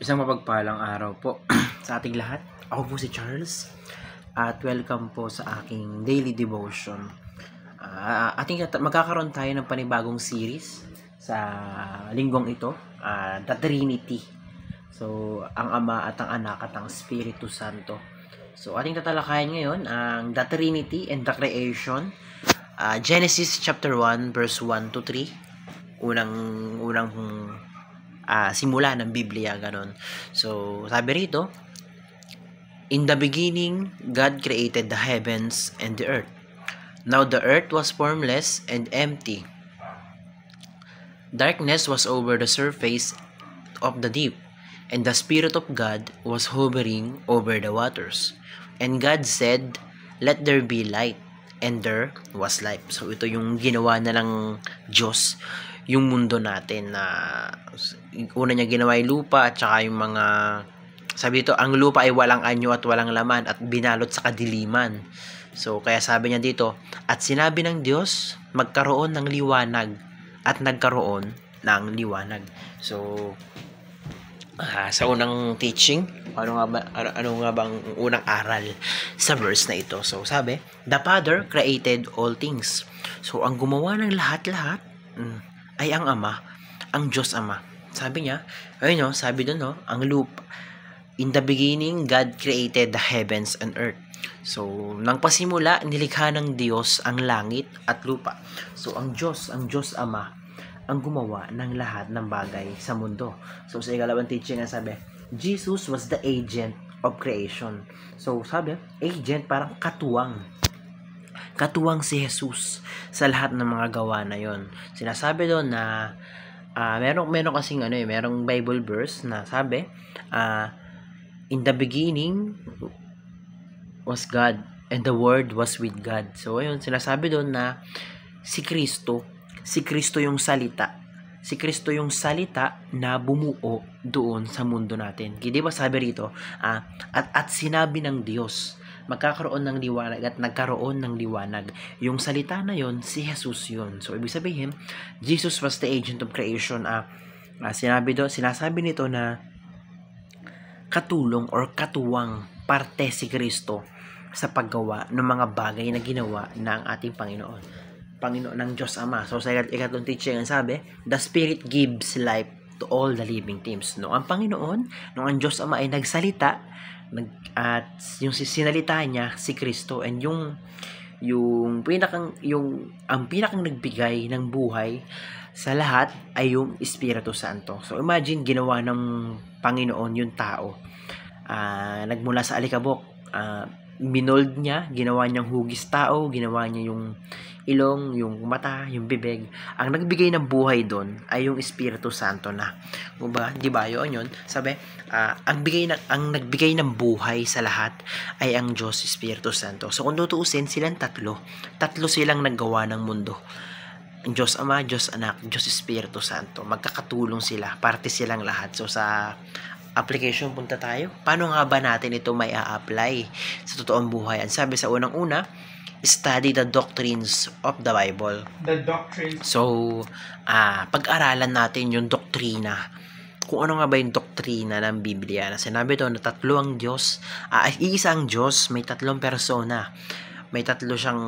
Isang mapagpalang araw po sa ating lahat. Ako po si Charles at welcome po sa aking daily devotion. Magkakaroon tayo ng panibagong series sa linggong ito, The Trinity. So, ang Ama at ang Anak at ang Espiritu Santo. So, ating tatalakayan ngayon ang The Trinity and the Creation. Genesis chapter 1 verse 1 to 3. Unang simula ng Biblia, ganon. So, sabi rito, in the beginning, God created the heavens and the earth. Now the earth was formless and empty. Darkness was over the surface of the deep, and the Spirit of God was hovering over the waters. And God said, let there be light, and there was light. So, ito yung ginawa na ng Diyos, yung mundo natin na una niya ginawa yung lupa at saka yung mga, sabi dito, ang lupa ay walang anyo at walang laman at binalot sa kadiliman. So, kaya sabi niya dito, at sinabi ng Diyos, magkaroon ng liwanag at nagkaroon ng liwanag. So, sa unang teaching, ano nga bang unang aral sa verse na ito? So, sabi, the Father created all things. So, ang gumawa ng lahat-lahat ay ang Ama, ang Diyos Ama. Sabi niya, ayun sabi doon ang lupa. In the beginning, God created the heavens and earth. So, nang pasimula, nilikha ng Diyos ang langit at lupa. So, ang Diyos Ama, ang gumawa ng lahat ng bagay sa mundo. So, sa ikalawang teaching nga sabi, Jesus was the agent of creation. So, sabi, agent parang katuwang si Jesus sa lahat ng mga gawa na yon. Sinasabi doon na meron kasing merong Bible verse na sabi, in the beginning was God and the Word was with God. So ayun, sinasabi doon na si Kristo yung salita. Si Kristo yung salita na bumuo doon sa mundo natin. Di ba sabi rito, at sinabi ng Diyos, magkakaroon ng liwanag at nagkaroon ng liwanag. Yung salita na yon, si Jesus yun. So, ibig sabihin, Jesus was the agent of creation. Sinasabi nito na katulong or katuwang parte si Kristo sa paggawa ng mga bagay na ginawa ng ating Panginoon ng Diyos Ama. So, sa ikatlong teaching, sabi, the Spirit gives life to all the living things. Ang Panginoon, ang Diyos Ama ay nagsalita, at yung sinalita niya si Kristo, and ang pinakang nagbigay ng buhay sa lahat ay yung Espiritu Santo. So imagine, ginawa ng Panginoon yung tao, nagmula sa alikabok, minold niya, ginawa niyang hugis tao, ginawa niya yung ilong, yung mata, yung bibig. Ang nagbigay ng buhay doon ay yung Espiritu Santo na. Di ba yun? Sabi, ang nagbigay ng buhay sa lahat ay ang Diyos, Espiritu Santo. So kung tutuusin, silang tatlo silang naggawa ng mundo. Ang Diyos Ama, Diyos Anak, Diyos Espiritu Santo. Magkakatulong sila, parte silang lahat. So sa application punta tayo. Paano nga ba natin ito may a-apply sa totoong buhay? Ang sabi sa unang-una, study the doctrines of the Bible. The doctrines. So, pag-aralan natin yung doktrina. Kung ano nga ba yung doktrina ng Biblia. Na sinabi doon na tatlo ang Diyos. Iisa ang Diyos, may tatlong persona. May tatlo siyang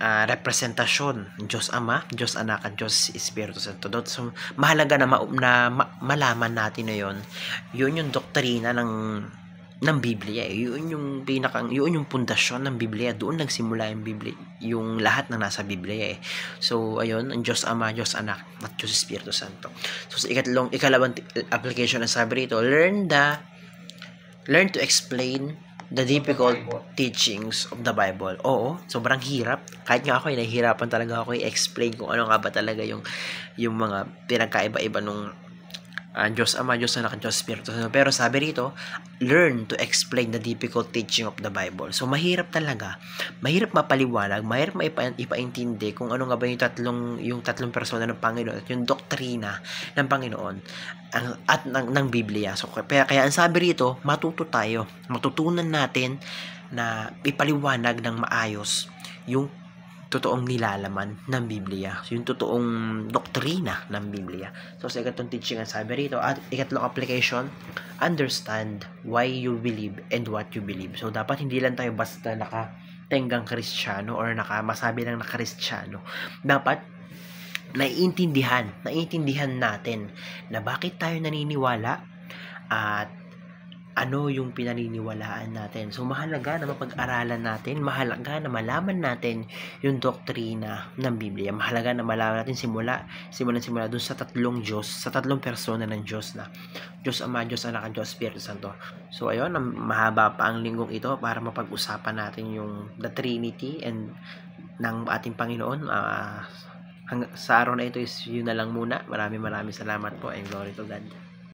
representasyon. Diyos Ama, Diyos Anak, at Diyos Espiritu Santo. So, mahalaga na malaman natin na yun. Yun yung doktrina ng Biblia. Yun yung pundasyon ng Biblia. Doon nagsimula yung Biblia, yung lahat na nasa Biblia. So, ayun, ang Diyos Ama, Diyos Anak, at Diyos Espiritu Santo. So, sa ikalawang application na sabi rito, learn to explain the difficult teachings of the Bible. Oo, sobrang hirap. Kahit nga ako, nahihirapan talaga ako i-explain kung ano nga ba talaga yung mga pinagkaiba-iba nung Diyos Ama, Diyos Anak, Diyos Espiritu. Pero sabi rito, learn to explain the difficult teaching of the Bible. So, mahirap talaga. Mahirap mapaliwanag, mahirap ipaintindi kung ano nga ba yung tatlong persona ng Panginoon at yung doktrina ng Panginoon at ng Biblia. So, kaya ang sabi rito, matutunan natin na ipaliwanag ng maayos yung totoong nilalaman ng Biblia. So, yung totoong doktrina ng Biblia. So, sa ikatlong teaching ang sabi rito, at ikatlong application, understand why you believe and what you believe. So, dapat hindi lang tayo basta nakatenggang Kristiyano or masabi lang na Kristiyano. Dapat naiintindihan natin na bakit tayo naniniwala at ano yung pinaniniwalaan natin. So, mahalaga na mapag-aralan natin, mahalaga na malaman natin yung doktrina ng Biblia. Mahalaga na malaman natin simula dun sa tatlong Diyos, sa tatlong persona ng Diyos na Diyos Ama, Diyos Anak, at Diyos Espiritu Santo. So, ayun, mahaba pa ang linggong ito para mapag-usapan natin yung the Trinity and ng ating Panginoon. Sa araw na ito is yun na lang muna. Maraming salamat po and glory to God.